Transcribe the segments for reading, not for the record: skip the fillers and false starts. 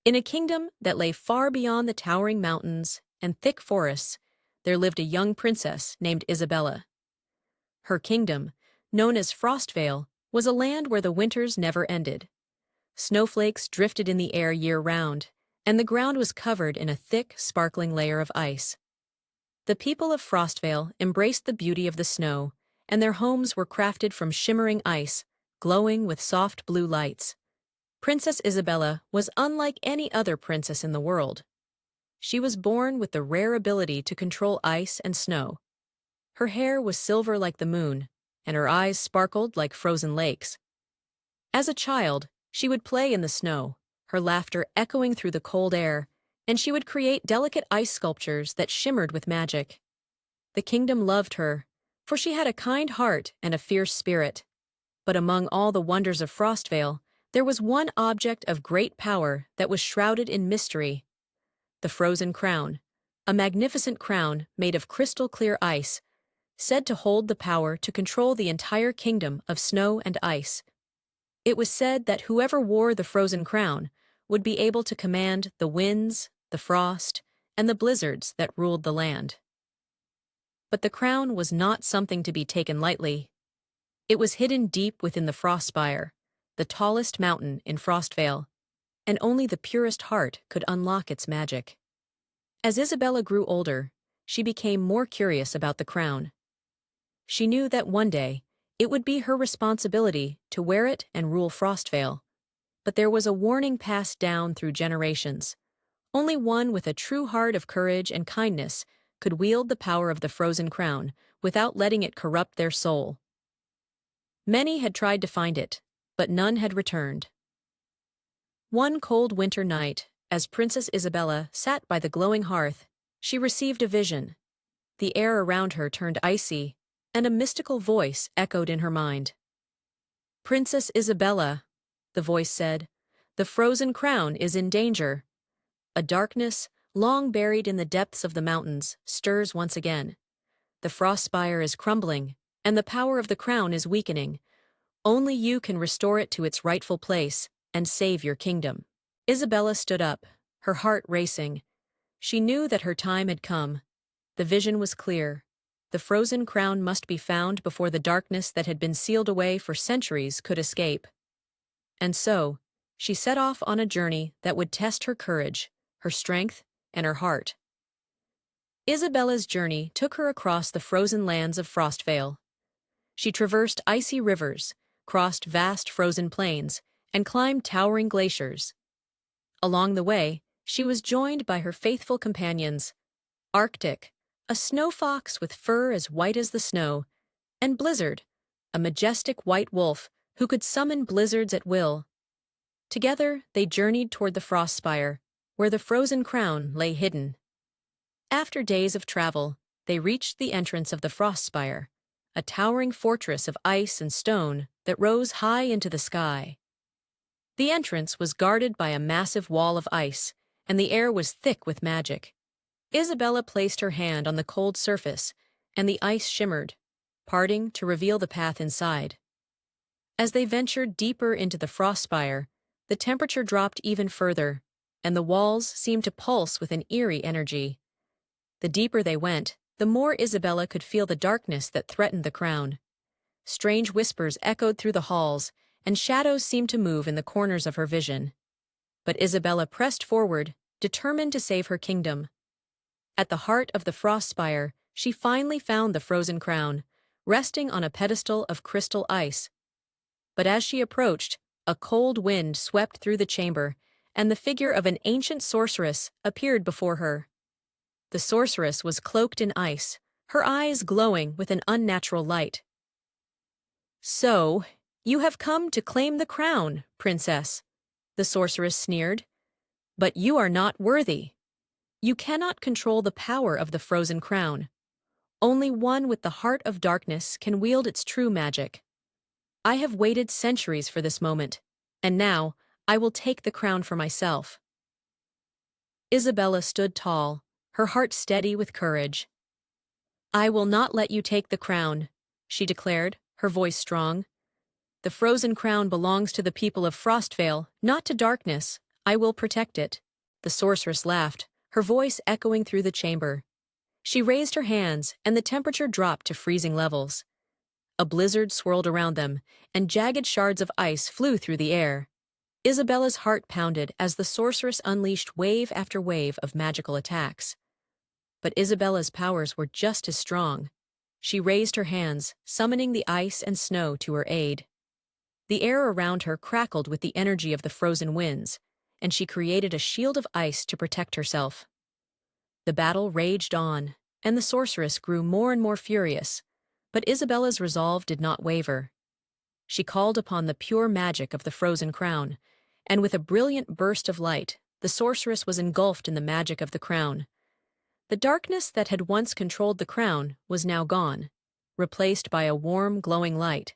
In a kingdom that lay far beyond the towering mountains and thick forests, there lived a young princess named Isabella. Her kingdom, known as Frostvale, was a land where the winters never ended. Snowflakes drifted in the air year-round, and the ground was covered in a thick, sparkling layer of ice. The people of Frostvale embraced the beauty of the snow, and their homes were crafted from shimmering ice, glowing with soft blue lights. Princess Isabella was unlike any other princess in the world. She was born with the rare ability to control ice and snow. Her hair was silver like the moon, and her eyes sparkled like frozen lakes. As a child, she would play in the snow, her laughter echoing through the cold air, and she would create delicate ice sculptures that shimmered with magic. The kingdom loved her, for she had a kind heart and a fierce spirit. But among all the wonders of Frostvale, there was one object of great power that was shrouded in mystery: the frozen crown, a magnificent crown made of crystal-clear ice, said to hold the power to control the entire kingdom of snow and ice. It was said that whoever wore the frozen crown would be able to command the winds, the frost, and the blizzards that ruled the land. But the crown was not something to be taken lightly. It was hidden deep within the Frostspire, the tallest mountain in Frostvale, and only the purest heart could unlock its magic. As Isabella grew older, she became more curious about the crown. She knew that one day it would be her responsibility to wear it and rule Frostvale. But there was a warning passed down through generations. Only one with a true heart of courage and kindness could wield the power of the frozen crown without letting it corrupt their soul. Many had tried to find it, but none had returned. One cold winter night, as Princess Isabella sat by the glowing hearth, she received a vision. The air around her turned icy, and a mystical voice echoed in her mind. "Princess Isabella," the voice said, "the frozen crown is in danger. A darkness, long buried in the depths of the mountains, stirs once again. The Frostspire is crumbling, and the power of the crown is weakening. Only you can restore it to its rightful place and save your kingdom." Isabella stood up, her heart racing. She knew that her time had come. The vision was clear. The frozen crown must be found before the darkness that had been sealed away for centuries could escape. And so, she set off on a journey that would test her courage, her strength, and her heart. Isabella's journey took her across the frozen lands of Frostvale. She traversed icy rivers, crossed vast frozen plains, and climbed towering glaciers. Along the way, she was joined by her faithful companions: Arctic, a snow fox with fur as white as the snow, and Blizzard, a majestic white wolf who could summon blizzards at will. Together, they journeyed toward the Frostspire, where the frozen crown lay hidden. After days of travel, they reached the entrance of the Frostspire, a towering fortress of ice and stone that rose high into the sky. The entrance was guarded by a massive wall of ice, and the air was thick with magic. Isabella placed her hand on the cold surface, and the ice shimmered, parting to reveal the path inside. As they ventured deeper into the Frostspire, the temperature dropped even further, and the walls seemed to pulse with an eerie energy. The deeper they went, the more Isabella could feel the darkness that threatened the crown. Strange whispers echoed through the halls, and shadows seemed to move in the corners of her vision. But Isabella pressed forward, determined to save her kingdom. At the heart of the Frostspire, she finally found the frozen crown, resting on a pedestal of crystal ice. But as she approached, a cold wind swept through the chamber, and the figure of an ancient sorceress appeared before her. The sorceress was cloaked in ice, her eyes glowing with an unnatural light. "So, you have come to claim the crown, princess," the sorceress sneered. "But you are not worthy. You cannot control the power of the frozen crown. Only one with the heart of darkness can wield its true magic. I have waited centuries for this moment, and now I will take the crown for myself." Isabella stood tall, her heart steady with courage. "I will not let you take the crown," she declared, her voice strong. "The frozen crown belongs to the people of Frostvale, not to darkness. I will protect it. The sorceress laughed, her voice echoing through the chamber. She raised her hands, and the temperature dropped to freezing levels. A blizzard swirled around them, and jagged shards of ice flew through the air. Isabella's heart pounded as the sorceress unleashed wave after wave of magical attacks. But Isabella's powers were just as strong. She raised her hands, summoning the ice and snow to her aid. The air around her crackled with the energy of the frozen winds, and she created a shield of ice to protect herself. The battle raged on, and the sorceress grew more and more furious, but Isabella's resolve did not waver. She called upon the pure magic of the frozen crown, and with a brilliant burst of light, the sorceress was engulfed in the magic of the crown. The darkness that had once controlled the crown was now gone, replaced by a warm, glowing light.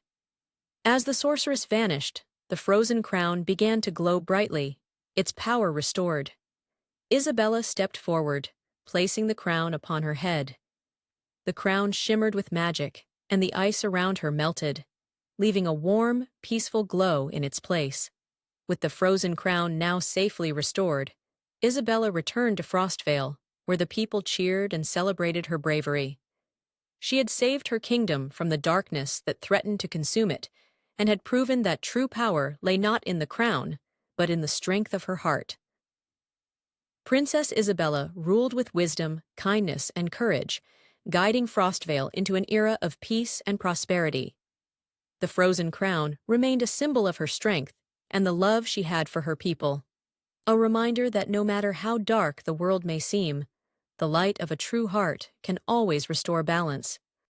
As the sorceress vanished, the frozen crown began to glow brightly, its power restored. Isabella stepped forward, placing the crown upon her head. The crown shimmered with magic, and the ice around her melted, leaving a warm, peaceful glow in its place. With the frozen crown now safely restored, Isabella returned to Frostvale, where the people cheered and celebrated her bravery. She had saved her kingdom from the darkness that threatened to consume it, and had proven that true power lay not in the crown, but in the strength of her heart. Princess Isabella ruled with wisdom, kindness, and courage, guiding Frostvale into an era of peace and prosperity. The frozen crown remained a symbol of her strength and the love she had for her people. A reminder that no matter how dark the world may seem, the light of a true heart can always restore balance.